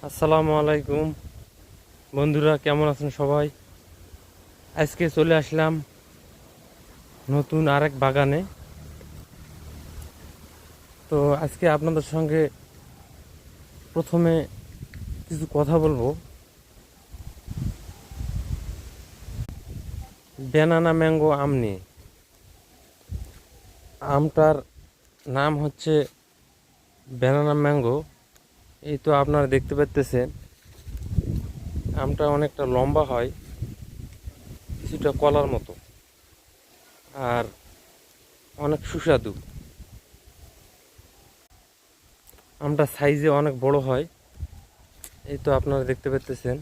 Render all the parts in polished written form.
আসসালামু আলাইকুম বন্ধুরা, কেমন আছেন সবাই? আজকে চলে আসলাম নতুন আরেক বাগানে। তো আজকে আপনাদের সঙ্গে প্রথমে কিছু কথা বলবো ব্যানানা ম্যাঙ্গো আম নিয়ে। আমটার নাম হচ্ছে ব্যানানা ম্যাঙ্গো। এই তো আপনারা দেখতে পাচ্ছেন, আমটা অনেকটা লম্বা হয়, কিছুটা কলার মতো, আর অনেক সুস্বাদু। আমটা সাইজে অনেক বড় হয়। এই তো আপনারা দেখতে পাচ্ছেন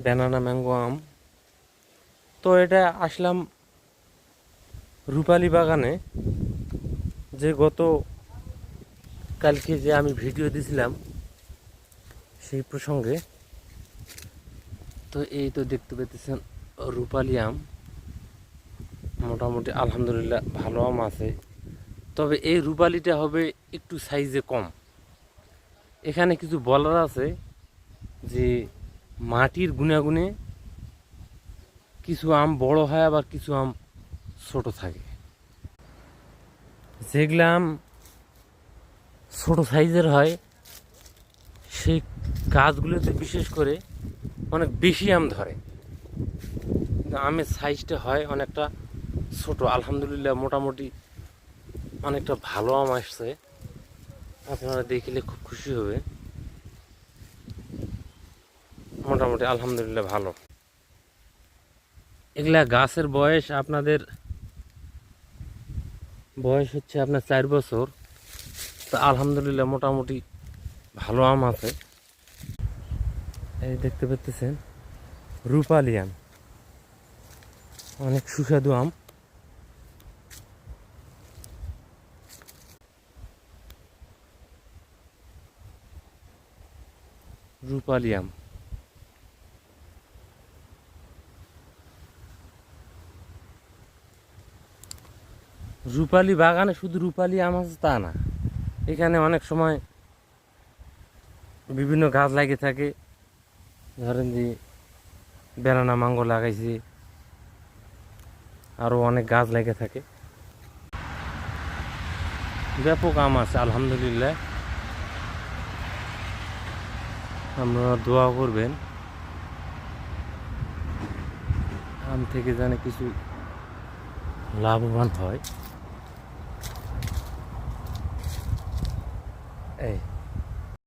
ব্যানানা ম্যাঙ্গো আম। তো এটা আসলাম রূপালী বাগানে, যে গত কালকে যে আমি ভিডিও দিয়েছিলাম সেই প্রসঙ্গে। তো এই তো দেখতে পেতেছেন রূপালী আম, মোটামুটি আলহামদুলিল্লাহ ভালো আম আছে। তবে এই রূপালীটা হবে একটু সাইজে কম। এখানে কিছু বলার আছে যে মাটির গুণাগুণে কিছু আম বড় হয়, আবার কিছু আম ছোট থাকে। যেগুলা আম ছোট সাইজের হয় সেই গাছগুলোতে বিশেষ করে অনেক বেশি আম ধরে, কিন্তু আমের সাইজটা হয় অনেকটা ছোট। আলহামদুলিল্লাহ মোটামুটি অনেকটা ভালো আম আসছে, আপনারা দেখলে খুব খুশি হবে। মোটামুটি আলহামদুলিল্লাহ ভালো। এগুলা গাছের বয়স হচ্ছে আপনার 4 বছর। তা আলহামদুলিল্লাহ মোটামুটি ভালো আম আছে। এই দেখতে পাচ্ছেন রূপালী আম, অনেক সুস্বাদু আম। রূপালী আম, রূপালী বাগানে শুধু রূপালী আম আছে তা না, এখানে অনেক সময় বিভিন্ন গাছ লাগে থাকে। ধরেন যে ব্যানানা ম্যাঙ্গো লাগাইছি, আরও অনেক গাছ লেগে থাকে। ব্যাপক আম আছে আলহামদুলিল্লাহ। আপনারা দোয়া করবেন আম থেকে যেন কিছু লাভবান হয়। এই